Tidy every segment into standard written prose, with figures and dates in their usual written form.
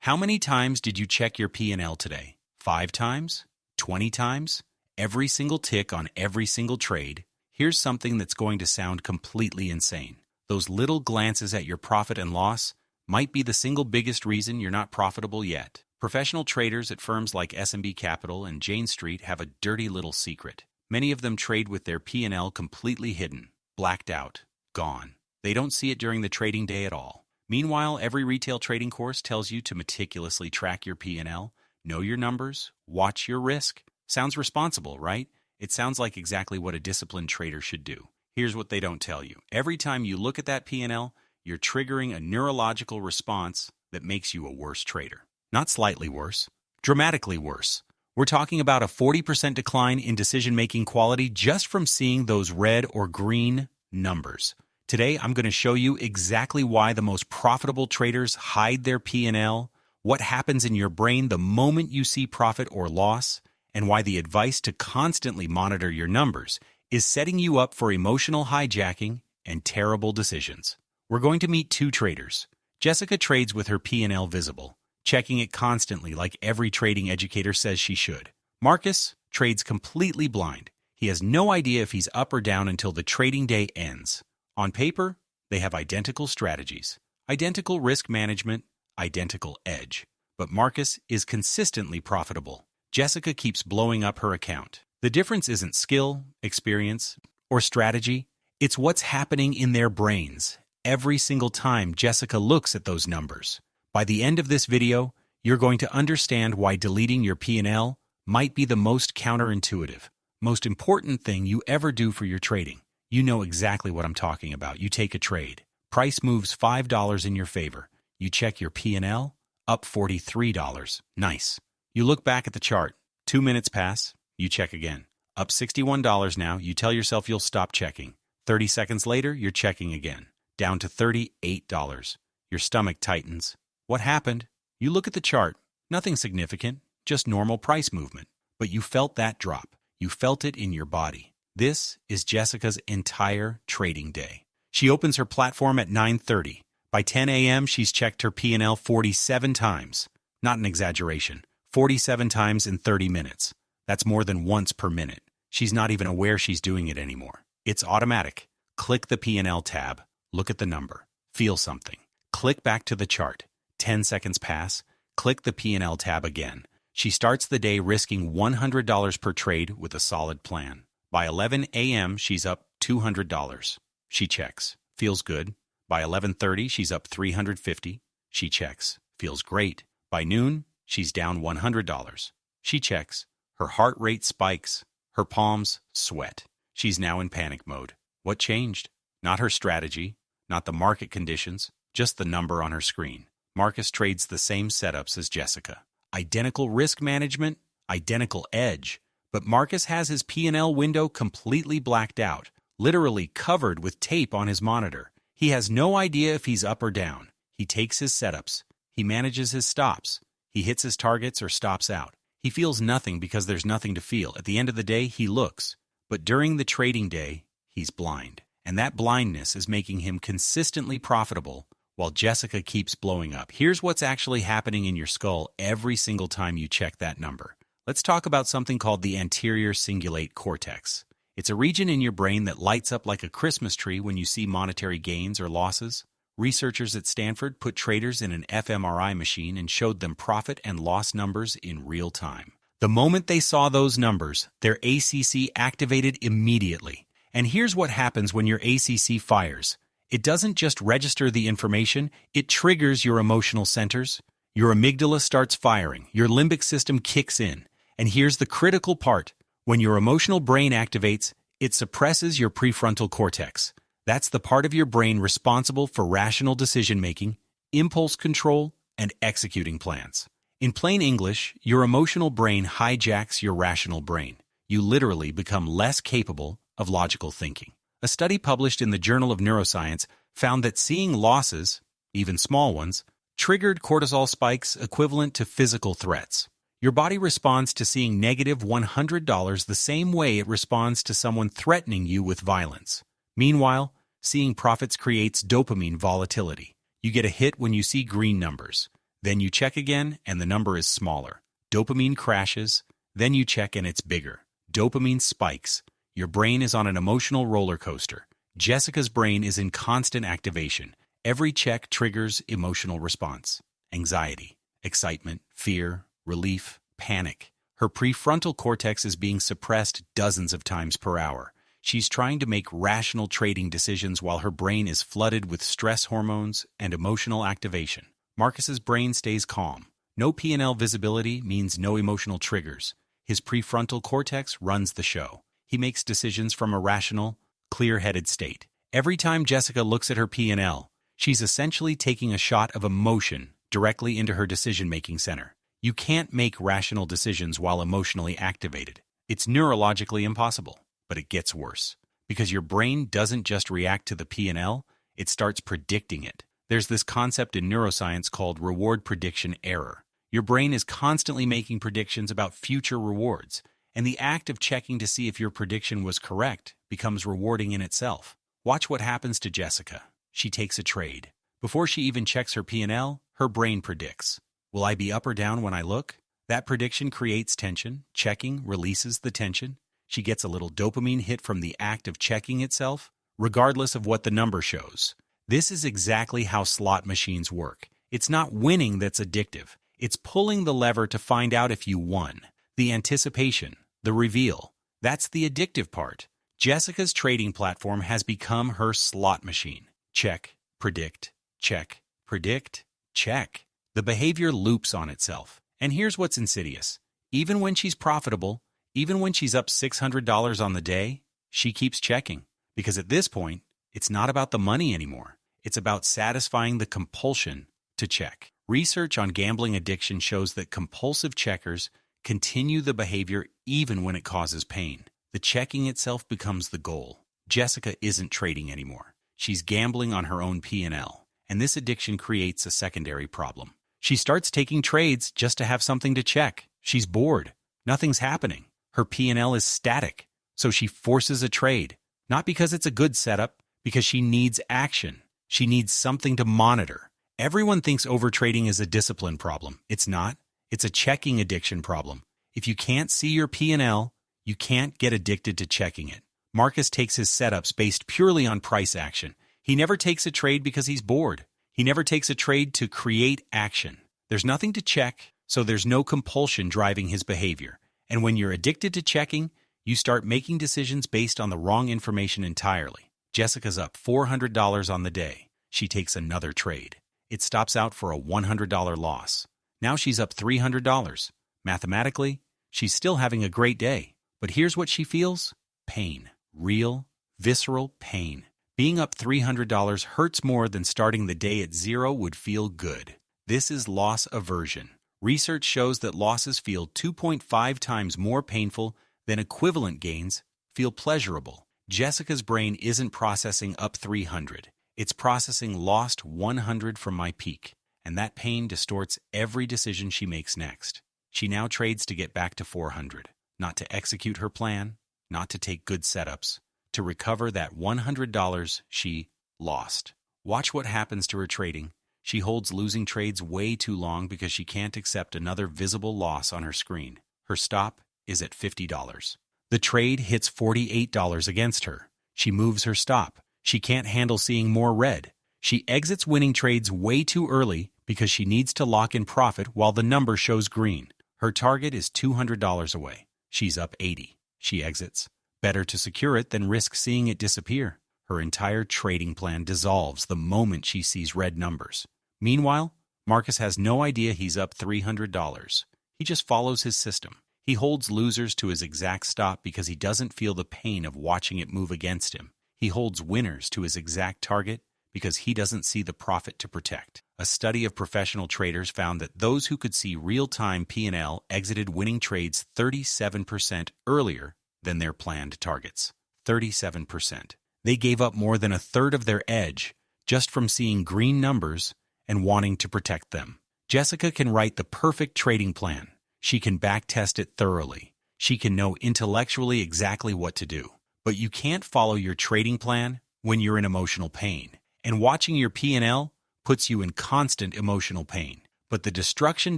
How many times did you check your P&L today? 5 times? 20 times? Every single tick on every single trade? Here's something that's going to sound completely insane. Those little glances at your profit and loss might be the single biggest reason you're not profitable yet. Professional traders at firms like S&B Capital and Jane Street have a dirty little secret. Many of them trade with their P&L completely hidden, blacked out, gone. They don't see it during the trading day at all. Meanwhile, every retail trading course tells you to meticulously track your P&L, know your numbers, watch your risk. Sounds responsible, right? It sounds like exactly what a disciplined trader should do. Here's what they don't tell you. Every time you look at that P&L, you're triggering a neurological response that makes you a worse trader. Not slightly worse, dramatically worse. We're talking about a 40% decline in decision-making quality just from seeing those red or green numbers. Today, I'm going to show you exactly why the most profitable traders hide their P&L, what happens in your brain the moment you see profit or loss, and why the advice to constantly monitor your numbers is setting you up for emotional hijacking and terrible decisions. We're going to meet 2 traders. Jessica trades with her P&L visible, checking it constantly like every trading educator says she should. Marcus trades completely blind. He has no idea if he's up or down until the trading day ends. On paper, they have identical strategies, identical risk management, identical edge. But Marcus is consistently profitable. Jessica keeps blowing up her account. The difference isn't skill, experience, or strategy. It's what's happening in their brains every single time Jessica looks at those numbers. By the end of this video, you're going to understand why deleting your P&L might be the most counterintuitive, most important thing you ever do for your trading. You know exactly what I'm talking about. You take a trade. Price moves $5 in your favor. You check your P&L, up $43. Nice. You look back at the chart. 2 minutes pass. You check again. Up $61 now. You tell yourself you'll stop checking. 30 seconds later, you're checking again. Down to $38. Your stomach tightens. What happened? You look at the chart. Nothing significant, just normal price movement. But you felt that drop. You felt it in your body. This is Jessica's entire trading day. She opens her platform at 9:30. By 10 a.m., she's checked her P&L 47 times. Not an exaggeration. 47 times in 30 minutes. That's more than once per minute. She's not even aware she's doing it anymore. It's automatic. Click the P&L tab. Look at the number. Feel something. Click back to the chart. 10 seconds pass. Click the P&L tab again. She starts the day risking $100 per trade with a solid plan. By 11 a.m., she's up $200. She checks. Feels good. By 11:30, she's up $350. She checks. Feels great. By noon, she's down $100. She checks. Her heart rate spikes. Her palms sweat. She's now in panic mode. What changed? Not her strategy, not the market conditions, just the number on her screen. Marcus trades the same setups as Jessica. Identical risk management, identical edge. But Marcus has his P&L window completely blacked out, literally covered with tape on his monitor. He has no idea if he's up or down. He takes his setups. He manages his stops. He hits his targets or stops out. He feels nothing because there's nothing to feel. At the end of the day, he looks. But during the trading day, he's blind. And that blindness is making him consistently profitable while Jessica keeps blowing up. Here's what's actually happening in your skull every single time you check that number. Let's talk about something called the anterior cingulate cortex. It's a region in your brain that lights up like a Christmas tree when you see monetary gains or losses. Researchers at Stanford put traders in an fMRI machine and showed them profit and loss numbers in real time. The moment they saw those numbers, their ACC activated immediately. And here's what happens when your ACC fires. It doesn't just register the information, it triggers your emotional centers. Your amygdala starts firing, your limbic system kicks in. And here's the critical part. When your emotional brain activates, it suppresses your prefrontal cortex. That's the part of your brain responsible for rational decision-making, impulse control, and executing plans. In plain English, your emotional brain hijacks your rational brain. You literally become less capable of logical thinking. A study published in the Journal of Neuroscience found that seeing losses, even small ones, triggered cortisol spikes equivalent to physical threats. Your body responds to seeing negative $100 the same way it responds to someone threatening you with violence. Meanwhile, seeing profits creates dopamine volatility. You get a hit when you see green numbers. Then you check again, and the number is smaller. Dopamine crashes. Then you check, and it's bigger. Dopamine spikes. Your brain is on an emotional roller coaster. Jessica's brain is in constant activation. Every check triggers emotional response. Anxiety, excitement, fear, relief, panic. Her prefrontal cortex is being suppressed dozens of times per hour. She's trying to make rational trading decisions while her brain is flooded with stress hormones and emotional activation. Marcus's brain stays calm. No P&L visibility means no emotional triggers. His prefrontal cortex runs the show. He makes decisions from a rational, clear-headed state. Every time Jessica looks at her P&L, she's essentially taking a shot of emotion directly into her decision-making center. You can't make rational decisions while emotionally activated. It's neurologically impossible, but it gets worse. Because your brain doesn't just react to the P&L, it starts predicting it. There's this concept in neuroscience called reward prediction error. Your brain is constantly making predictions about future rewards, and the act of checking to see if your prediction was correct becomes rewarding in itself. Watch what happens to Jessica. She takes a trade. Before she even checks her P&L, her brain predicts. Will I be up or down when I look? That prediction creates tension. Checking releases the tension. She gets a little dopamine hit from the act of checking itself, regardless of what the number shows. This is exactly how slot machines work. It's not winning that's addictive. It's pulling the lever to find out if you won. The anticipation, the reveal, that's the addictive part. Jessica's trading platform has become her slot machine. Check, predict, check, predict, check. The behavior loops on itself. And here's what's insidious. Even when she's profitable, even when she's up $600 on the day, she keeps checking. Because at this point, it's not about the money anymore. It's about satisfying the compulsion to check. Research on gambling addiction shows that compulsive checkers continue the behavior even when it causes pain. The checking itself becomes the goal. Jessica isn't trading anymore. She's gambling on her own P&L. And this addiction creates a secondary problem. She starts taking trades just to have something to check. She's bored. Nothing's happening. Her P&L is static. So she forces a trade. Not because it's a good setup, because she needs action. She needs something to monitor. Everyone thinks overtrading is a discipline problem. It's not. It's a checking addiction problem. If you can't see your P&L, you can't get addicted to checking it. Marcus takes his setups based purely on price action. He never takes a trade because he's bored. He never takes a trade to create action. There's nothing to check, so there's no compulsion driving his behavior. And when you're addicted to checking, you start making decisions based on the wrong information entirely. Jessica's up $400 on the day. She takes another trade. It stops out for a $100 loss. Now she's up $300. Mathematically, she's still having a great day. But here's what she feels: pain. Real, visceral pain. Being up $300 hurts more than starting the day at zero would feel good. This is loss aversion. Research shows that losses feel 2.5 times more painful than equivalent gains feel pleasurable. Jessica's brain isn't processing up 300. It's processing lost 100 from my peak, and that pain distorts every decision she makes next. She now trades to get back to 400, not to execute her plan, not to take good setups, to recover that $100 she lost. Watch what happens to her trading. She holds losing trades way too long because she can't accept another visible loss on her screen. Her stop is at $50. The trade hits $48 against her. She moves her stop. She can't handle seeing more red. She exits winning trades way too early because she needs to lock in profit while the number shows green. Her target is $200 away. She's up $80. She exits. Better to secure it than risk seeing it disappear. Her entire trading plan dissolves the moment she sees red numbers. Meanwhile, Marcus has no idea he's up $300. He just follows his system. He holds losers to his exact stop because he doesn't feel the pain of watching it move against him. He holds winners to his exact target because he doesn't see the profit to protect. A study of professional traders found that those who could see real-time P&L exited winning trades 37% earlier than their planned targets. 37%. They gave up more than a third of their edge just from seeing green numbers and wanting to protect them. Jessica can write the perfect trading plan. She can backtest it thoroughly. She can know intellectually exactly what to do. But you can't follow your trading plan when you're in emotional pain. And watching your P&L puts you in constant emotional pain. But the destruction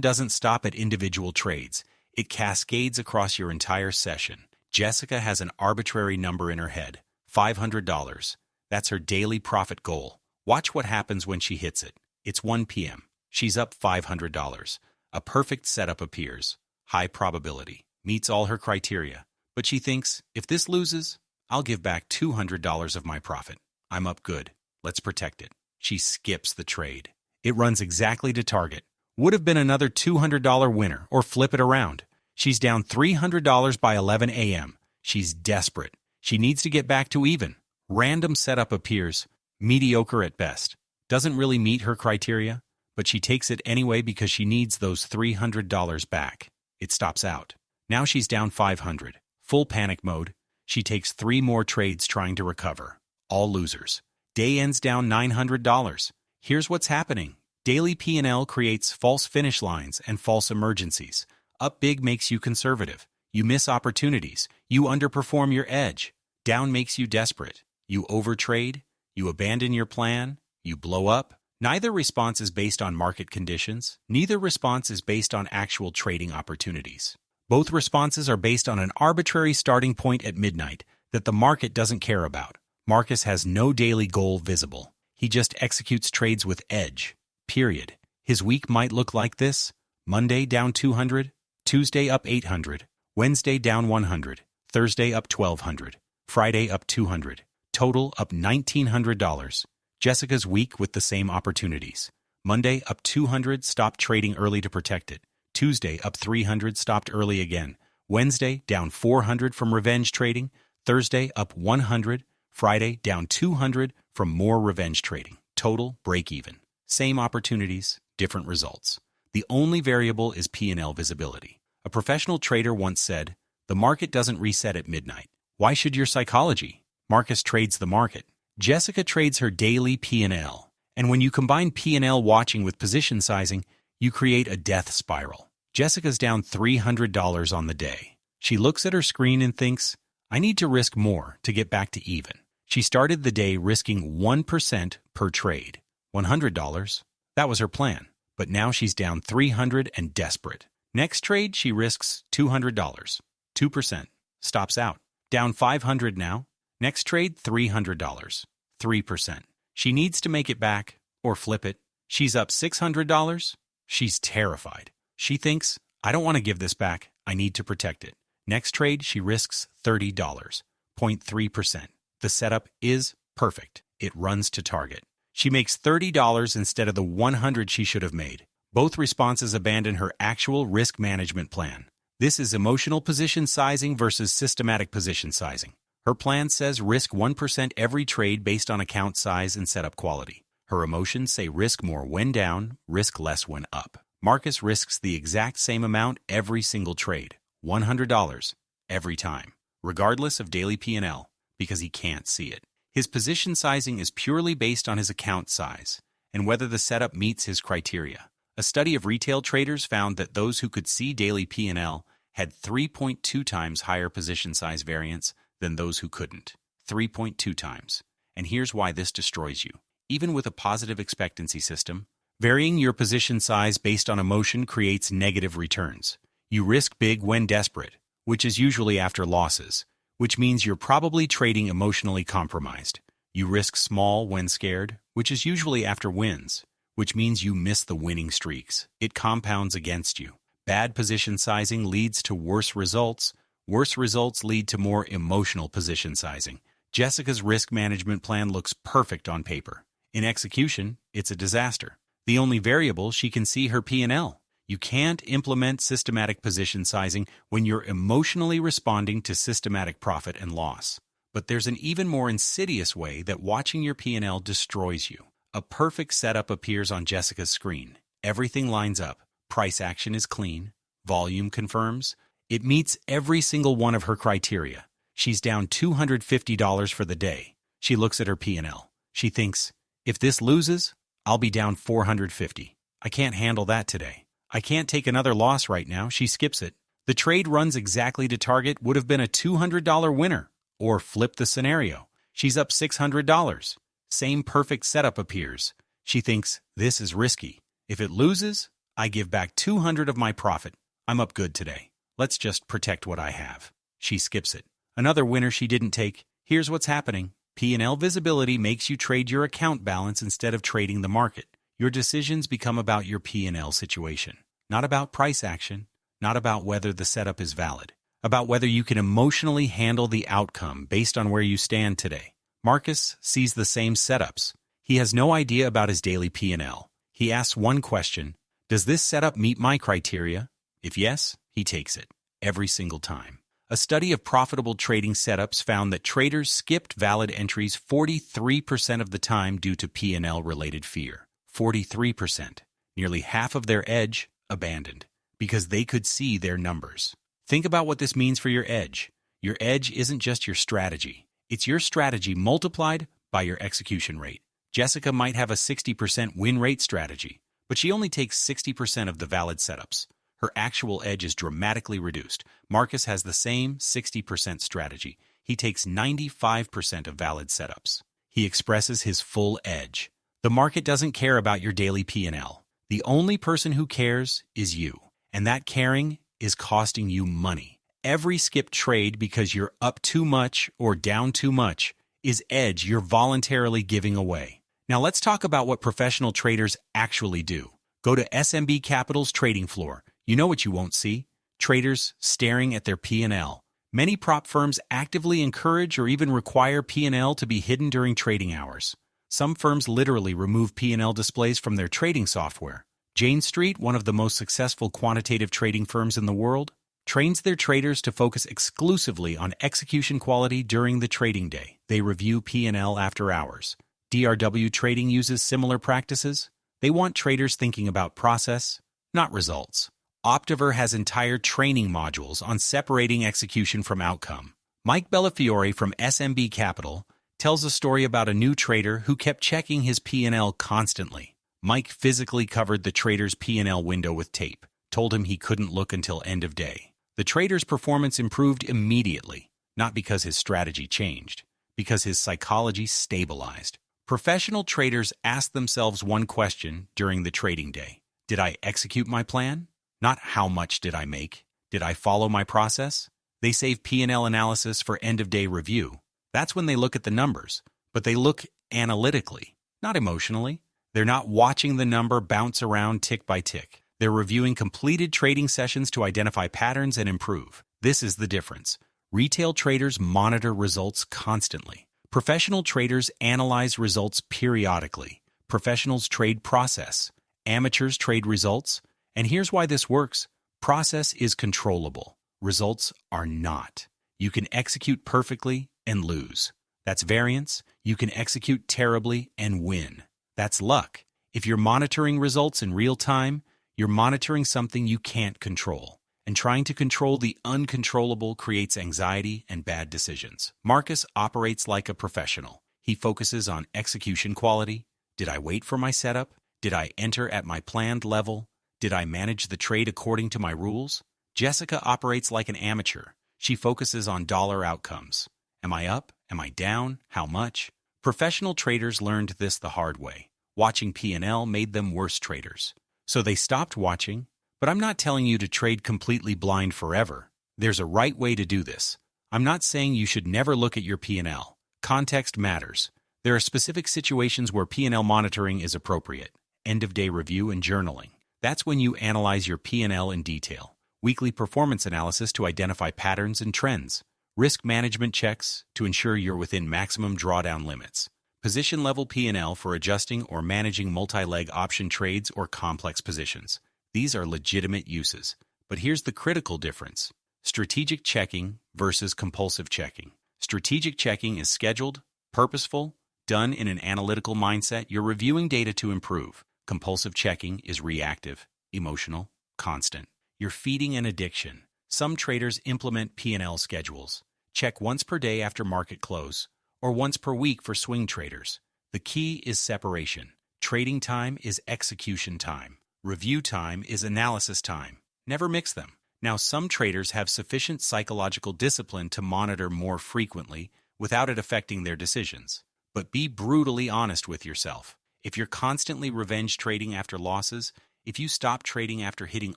doesn't stop at individual trades. It cascades across your entire session. Jessica has an arbitrary number in her head, $500. That's her daily profit goal. Watch what happens when she hits it. It's 1 p.m. She's up $500. A perfect setup appears. High probability. Meets all her criteria. But she thinks, if this loses, I'll give back $200 of my profit. I'm up good. Let's protect it. She skips the trade. It runs exactly to target. Would have been another $200 winner, or flip it around. She's down $300 by 11 a.m. She's desperate. She needs to get back to even. Random setup appears, mediocre at best. Doesn't really meet her criteria, but she takes it anyway because she needs those $300 back. It stops out. Now she's down $500. Full panic mode. She takes 3 more trades trying to recover. All losers. Day ends down $900. Here's what's happening. Daily P&L creates false finish lines and false emergencies. Up big makes you conservative. You miss opportunities. You underperform your edge. Down makes you desperate. You overtrade. You abandon your plan. You blow up. Neither response is based on market conditions. Neither response is based on actual trading opportunities. Both responses are based on an arbitrary starting point at midnight that the market doesn't care about. Marcus has no daily goal visible. He just executes trades with edge. Period. His week might look like this. Monday down 200, Tuesday up 800, Wednesday down 100, Thursday up 1,200, Friday up 200, total up $1,900. Jessica's week with the same opportunities. Monday up 200, stopped trading early to protect it. Tuesday up 300, stopped early again. Wednesday down 400 from revenge trading. Thursday up 100. Friday down 200 from more revenge trading. Total break even. Same opportunities, different results. The only variable is P&L visibility. A professional trader once said, "The market doesn't reset at midnight. Why should your psychology?" Marcus trades the market. Jessica trades her daily P&L. And when you combine P&L watching with position sizing, you create a death spiral. Jessica's down $300 on the day. She looks at her screen and thinks, I need to risk more to get back to even. She started the day risking 1% per trade. $100. That was her plan. But now she's down $300 and desperate. Next trade, she risks $200. 2%. Stops out. Down $500 now. Next trade, $300. 3%. She needs to make it back or flip it. She's up $600. She's terrified. She thinks, I don't want to give this back. I need to protect it. Next trade, she risks $30. 0.3%. The setup is perfect. It runs to target. She makes $30 instead of the $100 she should have made. Both responses abandon her actual risk management plan. This is emotional position sizing versus systematic position sizing. Her plan says risk 1% every trade based on account size and setup quality. Her emotions say risk more when down, risk less when up. Marcus risks the exact same amount every single trade, $100, every time, regardless of daily P&L, because he can't see it. His position sizing is purely based on his account size and whether the setup meets his criteria. A study of retail traders found that those who could see daily P&L had 3.2 times higher position size variance than those who couldn't. 3.2 times. And here's why this destroys you. Even with a positive expectancy system, varying your position size based on emotion creates negative returns. You risk big when desperate, which is usually after losses, which means you're probably trading emotionally compromised. You risk small when scared, which is usually after wins, which means you miss the winning streaks. It compounds against you. Bad position sizing leads to worse results. Worse results lead to more emotional position sizing. Jessica's risk management plan looks perfect on paper. In execution, it's a disaster. The only variable, she can see her P&L. You can't implement systematic position sizing when you're emotionally responding to systematic profit and loss. But there's an even more insidious way that watching your P&L destroys you. A perfect setup appears on Jessica's screen. Everything lines up. Price action is clean. Volume confirms. It meets every single one of her criteria. She's down $250 for the day. She looks at her P&L. She thinks, if this loses, I'll be down $450. I can't handle that today. I can't take another loss right now. She skips it. The trade runs exactly to target, would have been a $200 winner. Or flip the scenario. She's up $600. Same perfect setup appears. She thinks, this is risky. If it loses, I give back 200 of my profit. I'm up good today. Let's just protect what I have. She skips it. Another winner she didn't take. Here's what's happening. P&L visibility makes you trade your account balance instead of trading the market. Your decisions become about your P&L situation, not about price action, not about whether the setup is valid, about whether you can emotionally handle the outcome based on where you stand today. Marcus sees the same setups. He has no idea about his daily P&L. He asks one question: does this setup meet my criteria? If yes, he takes it, every single time. A study of profitable trading setups found that traders skipped valid entries 43% of the time due to P&L-related fear. 43%. Nearly half of their edge abandoned, because they could see their numbers. Think about what this means for your edge. Your edge isn't just your strategy. It's your strategy multiplied by your execution rate. Jessica might have a 60% win rate strategy, but she only takes 60% of the valid setups. Her actual edge is dramatically reduced. Marcus has the same 60% strategy. He takes 95% of valid setups. He expresses his full edge. The market doesn't care about your daily P&L. The only person who cares is you, and that caring is costing you money. Every skipped trade because you're up too much or down too much is edge you're voluntarily giving away. Now let's talk about what professional traders actually do. Go to SMB Capital's trading floor. You know what you won't see? Traders staring at their P&L. Many prop firms actively encourage or even require P&L to be hidden during trading hours. Some firms literally remove P&L displays from their trading software. Jane Street, one of the most successful quantitative trading firms in the world, trains their traders to focus exclusively on execution quality during the trading day. They review P&L after hours. DRW Trading uses similar practices. They want traders thinking about process, not results. Optiver has entire training modules on separating execution from outcome. Mike Bellafiore from SMB Capital tells a story about a new trader who kept checking his P&L constantly. Mike physically covered the trader's P&L window with tape, told him he couldn't look until end of day. The trader's performance improved immediately, not because his strategy changed, because his psychology stabilized. Professional traders ask themselves one question during the trading day: did I execute my plan? Not how much did I make? Did I follow my process? They save P&L analysis for end-of-day review. That's when they look at the numbers, but they look analytically, not emotionally. They're not watching the number bounce around tick by tick. They're reviewing completed trading sessions to identify patterns and improve. This is the difference. Retail traders monitor results constantly. Professional traders analyze results periodically. Professionals trade process. Amateurs trade results. And here's why this works. Process is controllable. Results are not. You can execute perfectly and lose. That's variance. You can execute terribly and win. That's luck. If you're monitoring results in real time, you're monitoring something you can't control. And trying to control the uncontrollable creates anxiety and bad decisions. Marcus operates like a professional. He focuses on execution quality. Did I wait for my setup? Did I enter at my planned level? Did I manage the trade according to my rules? Jessica operates like an amateur. She focuses on dollar outcomes. Am I up? Am I down? How much? Professional traders learned this the hard way. Watching P&L made them worse traders. So they stopped watching. But I'm not telling you to trade completely blind forever. There's a right way to do this. I'm not saying you should never look at your P&L. Context matters. There are specific situations where P&L monitoring is appropriate. End-of-day review and journaling. That's when you analyze your P&L in detail. Weekly performance analysis to identify patterns and trends. Risk management checks to ensure you're within maximum drawdown limits. Position-level P&L for adjusting or managing multi-leg option trades or complex positions. These are legitimate uses. But here's the critical difference. Strategic checking versus compulsive checking. Strategic checking is scheduled, purposeful, done in an analytical mindset. You're reviewing data to improve. Compulsive checking is reactive, emotional, constant. You're feeding an addiction. Some traders implement P&L schedules. Check once per day after market close, or once per week for swing traders. The key is separation. Trading time is execution time. Review time is analysis time. Never mix them. Now, some traders have sufficient psychological discipline to monitor more frequently without it affecting their decisions. But be brutally honest with yourself. If you're constantly revenge trading after losses, If you stop trading after hitting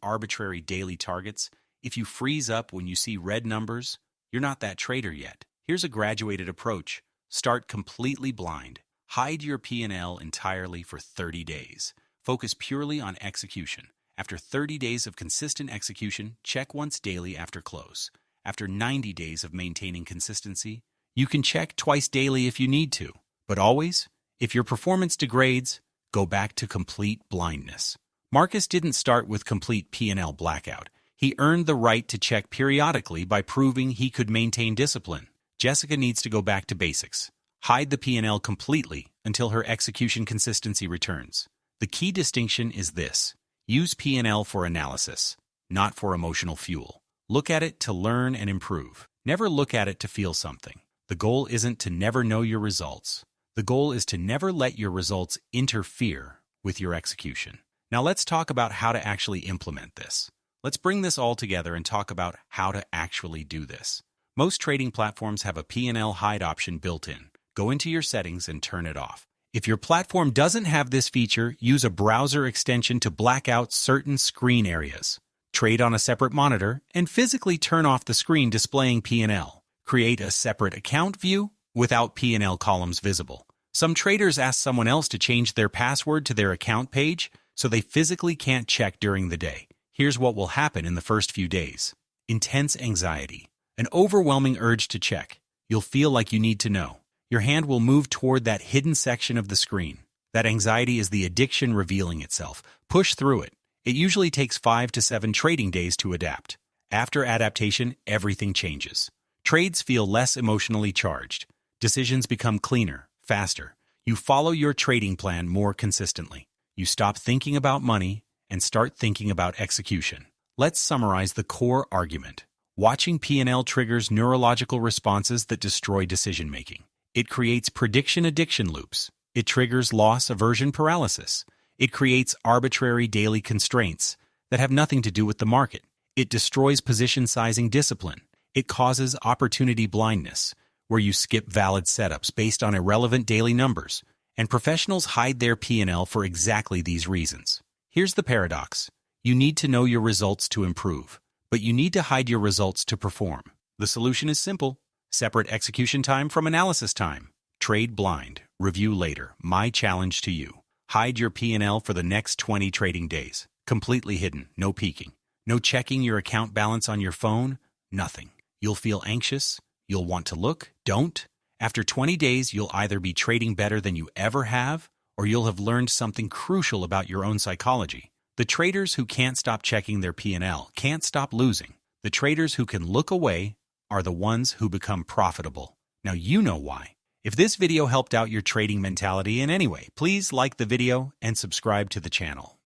arbitrary daily targets, if you freeze up when you see red numbers, you're not that trader yet. Here's a graduated approach. Start completely blind. Hide your P&L entirely for 30 days. Focus purely on execution. After 30 days of consistent execution, check once daily after close. After 90 days of maintaining consistency, you can check twice daily if you need to. But always, if your performance degrades, go back to complete blindness. Marcus didn't start with complete P&L blackout. He earned the right to check periodically by proving he could maintain discipline. Jessica needs to go back to basics. Hide the P&L completely until her execution consistency returns. The key distinction is this. Use P&L for analysis, not for emotional fuel. Look at it to learn and improve. Never look at it to feel something. The goal isn't to never know your results. The goal is to never let your results interfere with your execution. Now let's talk about how to actually implement this. Let's bring this all together and talk about how to actually do this. Most trading platforms have a P&L hide option built in. Go into your settings and turn it off. If your platform doesn't have this feature, use a browser extension to black out certain screen areas. Trade on a separate monitor and physically turn off the screen displaying P&L. Create a separate account view without P&L columns visible. Some traders ask someone else to change their password to their account page so they physically can't check during the day. Here's what will happen in the first few days. Intense anxiety. An overwhelming urge to check. You'll feel like you need to know. Your hand will move toward that hidden section of the screen. That anxiety is the addiction revealing itself. Push through it. It usually takes 5 to 7 trading days to adapt. After adaptation, everything changes. Trades feel less emotionally charged. Decisions become cleaner, faster. You follow your trading plan more consistently. You stop thinking about money and start thinking about execution. Let's summarize the core argument. Watching P&L triggers neurological responses that destroy decision-making. It creates prediction addiction loops. It triggers loss aversion paralysis. It creates arbitrary daily constraints that have nothing to do with the market. It destroys position sizing discipline. It causes opportunity blindness, where you skip valid setups based on irrelevant daily numbers. And professionals hide their P&L for exactly these reasons. Here's the paradox. You need to know your results to improve, but you need to hide your results to perform. The solution is simple. Separate execution time from analysis time. Trade blind. Review later. My challenge to you. Hide your P&L for the next 20 trading days. Completely hidden. No peeking. No checking your account balance on your phone. Nothing. You'll feel anxious. You'll want to look. Don't. After 20 days, you'll either be trading better than you ever have, or you'll have learned something crucial about your own psychology. The traders who can't stop checking their P&L can't stop losing. The traders who can look away are the ones who become profitable. Now you know why. If this video helped out your trading mentality in any way, please like the video and subscribe to the channel.